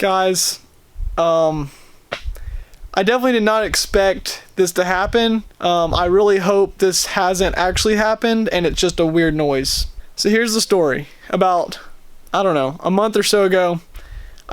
Guys, I definitely did not expect this to happen. I really hope this hasn't actually happened and it's just a weird noise. So here's the story. About, I don't know, a month or so ago,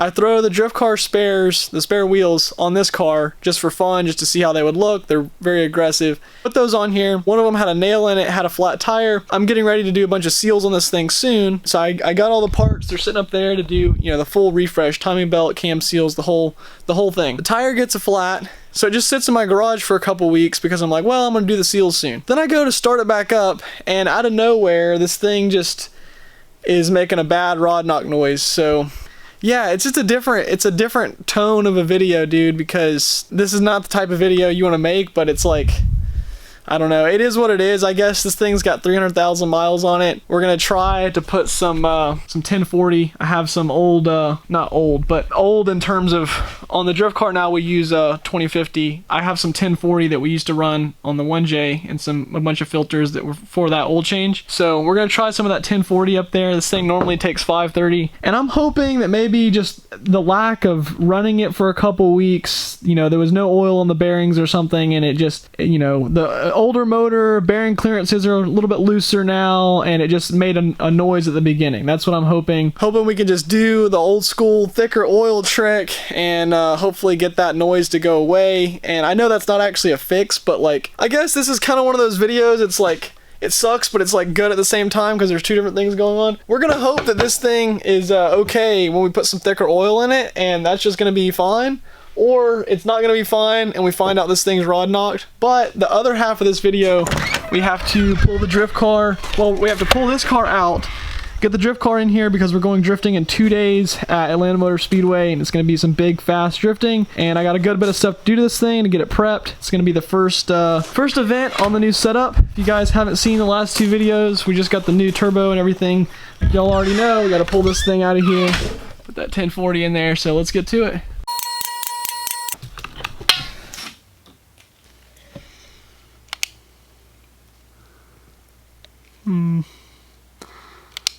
I throw the drift car spares, the spare wheels, on this car just for fun, just to see how they would look. They're very aggressive. Put those on here. One of them had a nail in it, had a flat tire. I'm getting ready to do a bunch of seals on this thing soon. So I got all the parts. They're sitting up there to do, you know, the full refresh, timing belt, cam seals, the whole thing. The tire gets a flat. So it just sits in my garage for a couple weeks because I'm like, well, I'm gonna do the seals soon. Then I go to start it back up, and out of nowhere, this thing just is making a bad rod knock noise. So yeah, it's a different tone of a video, dude, because this is not the type of video you want to make, but it's like, I don't know, it is what it is. I guess this thing's got 300,000 miles on it. We're gonna try to put some 1040. I have some old, not old, but old in terms of, on the drift car now we use 2050. I have some 1040 that we used to run on the 1J and a bunch of filters that were for that old change. So we're gonna try some of that 1040 up there. This thing normally takes 530, and I'm hoping that maybe just the lack of running it for a couple weeks, you know, there was no oil on the bearings or something, and it just, you know, the older motor bearing clearances are a little bit looser now, and it just made a noise at the beginning. That's what I'm hoping we can just do the old school thicker oil trick and hopefully get that noise to go away. And I know that's not actually a fix, but like, I guess this is kind of one of those videos, it's like, it sucks, but it's like good at the same time because there's two different things going on. We're gonna hope that this thing is okay when we put some thicker oil in it, and that's just gonna be fine. Or it's not gonna be fine and we find out this thing's rod knocked. But the other half of this video, we have to pull the drift car. Well, we have to pull this car out, get the drift car in here because we're going drifting in 2 days at Atlanta Motor Speedway, and it's gonna be some big, fast drifting. And I got a good bit of stuff to do to this thing to get it prepped. It's gonna be the first event on the new setup. If you guys haven't seen the last two videos, we just got the new turbo and everything. Y'all already know, we gotta pull this thing out of here, put that 1040 in there, so let's get to it.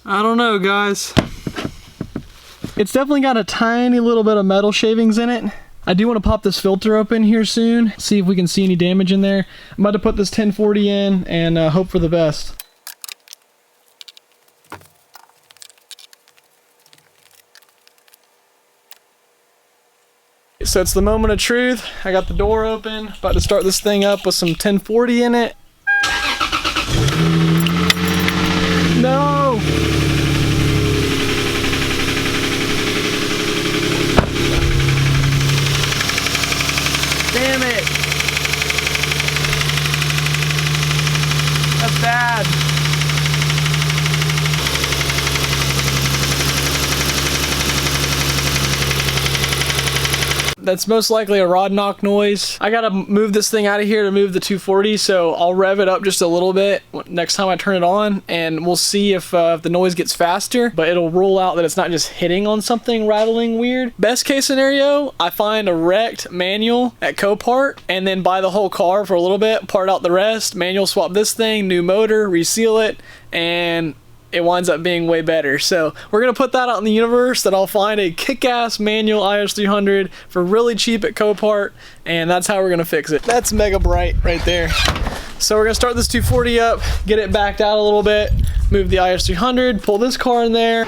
I don't know, guys. It's definitely got a tiny little bit of metal shavings in it. I do want to pop this filter open here soon, see if we can see any damage in there. I'm about to put this 1040 in and hope for the best. So it's the moment of truth. I got the door open, about to start this thing up with some 1040 in it. No! Damn it! That's bad. That's most likely a rod knock noise. I gotta move this thing out of here to move the 240, so I'll rev it up just a little bit next time I turn it on, and we'll see if the noise gets faster, but it'll rule out that it's not just hitting on something rattling weird. Best case scenario, I find a wrecked manual at Copart, and then buy the whole car for a little bit, part out the rest, manual swap this thing, new motor, reseal it, and it winds up being way better. So we're gonna put that out in the universe, that I'll find a kick-ass manual Is300 for really cheap at Copart, and that's how we're gonna fix it. That's mega bright right there. So we're gonna start this 240 up, get it backed out a little bit, move the Is300, pull this car in there.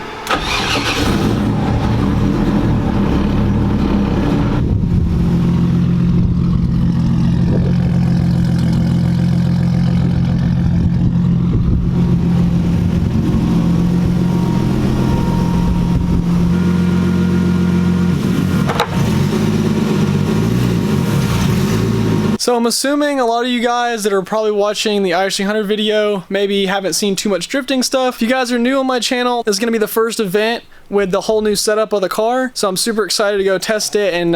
So I'm assuming a lot of you guys that are probably watching the Is300 video maybe haven't seen too much drifting stuff. If you guys are new on my channel, this is going to be the first event with the whole new setup of the car. So I'm super excited to go test it and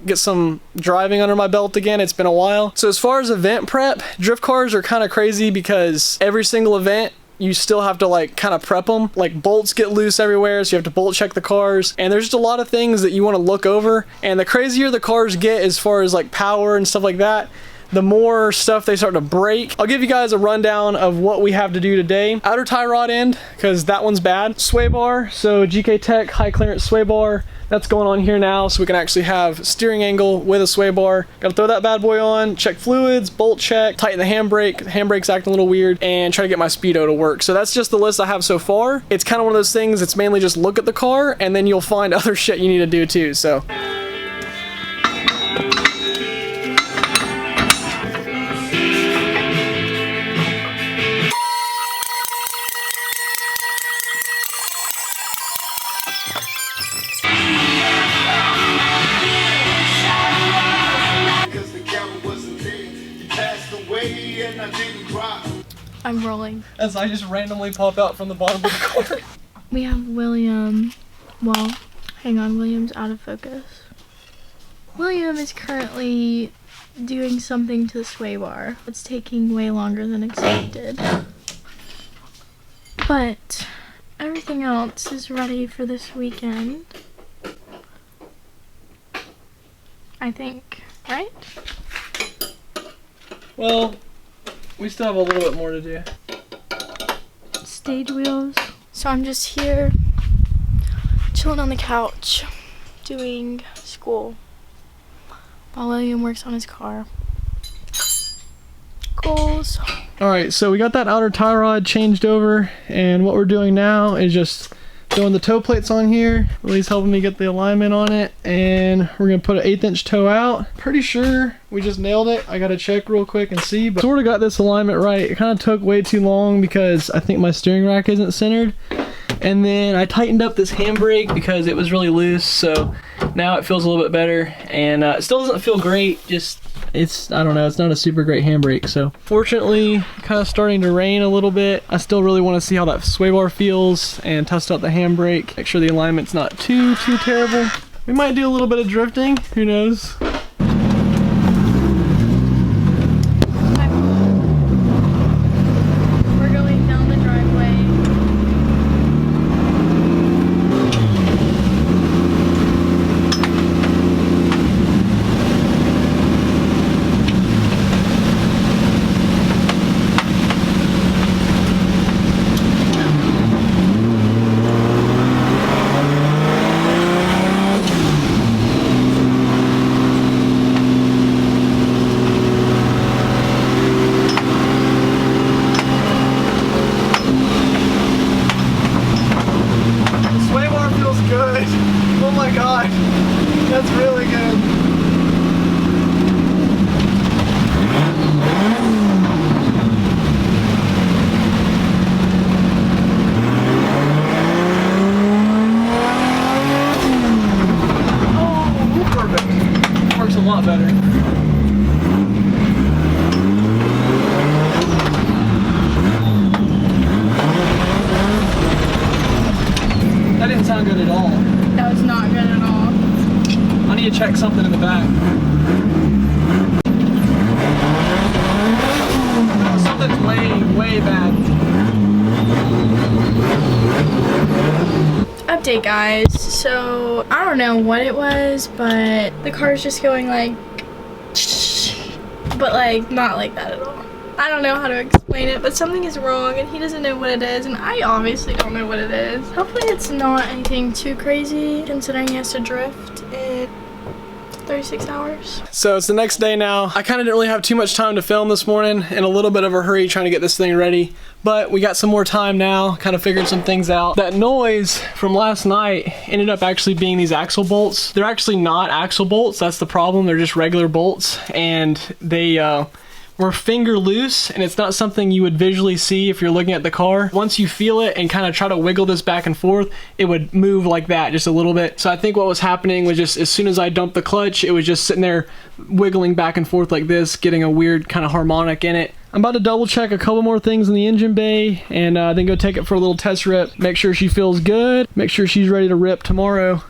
get some driving under my belt again. It's been a while. So as far as event prep, drift cars are kind of crazy because every single event you still have to like kind of prep them. Like bolts get loose everywhere, so you have to bolt check the cars, and there's just a lot of things that you want to look over. And the crazier the cars get as far as like power and stuff like that, the more stuff they start to break. I'll give you guys a rundown of what we have to do today. Outer tie rod end, because that one's bad. Sway bar, so GK Tech high clearance sway bar. That's going on here now, so we can actually have steering angle with a sway bar. Gotta throw that bad boy on, check fluids, bolt check, tighten the handbrake. The handbrake's acting a little weird, and try to get my speedo to work. So that's just the list I have so far. It's kind of one of those things, it's mainly just look at the car, and then you'll find other shit you need to do too, so. I'm rolling. As I just randomly pop out from the bottom of the car. We have William. Well, hang on, William's out of focus. William is currently doing something to the sway bar. It's taking way longer than expected. But everything else is ready for this weekend. I think, right? Well, we still have a little bit more to do. Stage wheels. So I'm just here chilling on the couch doing school while William works on his car. Goals. Alright, so we got that outer tie rod changed over, and what we're doing now is just throwing the toe plates on here. Lily's helping me get the alignment on it, and we're gonna put an 1/8 inch toe out. Pretty sure we just nailed it. I gotta check real quick and see, but sort of got this alignment right. It kind of took way too long because I think my steering rack isn't centered. And then I tightened up this handbrake because it was really loose, so now it feels a little bit better. And it still doesn't feel great, just I don't know, it's not a super great handbrake. So fortunately, kind of starting to rain a little bit. I still really want to see how that sway bar feels and test out the handbrake. Make sure the alignment's not too terrible. We might do a little bit of drifting, who knows? We're going down the driveway. That's really good. Oh, perfect. Works a lot better. That didn't sound good at all. That was not good at all. I need to check something in the back. Something's way bad. Update, guys. So I don't know what it was, but the car's just going like, but like not like that at all. I don't know how to explain it, but something is wrong and he doesn't know what it is, and I obviously don't know what it is. Hopefully it's not anything too crazy considering he has to drift in 36 hours. So it's the next day now. I kind of didn't really have too much time to film this morning, in a little bit of a hurry trying to get this thing ready, but we got some more time now, kind of figured some things out. That noise from last night ended up actually being these axle bolts. They're actually not axle bolts, that's the problem. They're just regular bolts, and they were finger loose, and it's not something you would visually see if you're looking at the car. Once you feel it and kind of try to wiggle this back and forth, it would move like that just a little bit. So I think what was happening was just as soon as I dumped the clutch, it was just sitting there wiggling back and forth like this, getting a weird kind of harmonic in it. I'm about to double check a couple more things in the engine bay and then go take it for a little test rip. Make sure she feels good, make sure she's ready to rip tomorrow.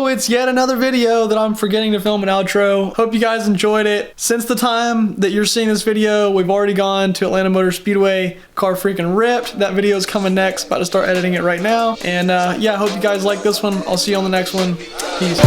So it's yet another video that I'm forgetting to film an outro. Hope you guys enjoyed it. Since the time that you're seeing this video, we've already gone to Atlanta Motor Speedway. Car freaking ripped. That video is coming next. About to start editing it right now. And yeah, I hope you guys like this one. I'll see you on the next one. Peace.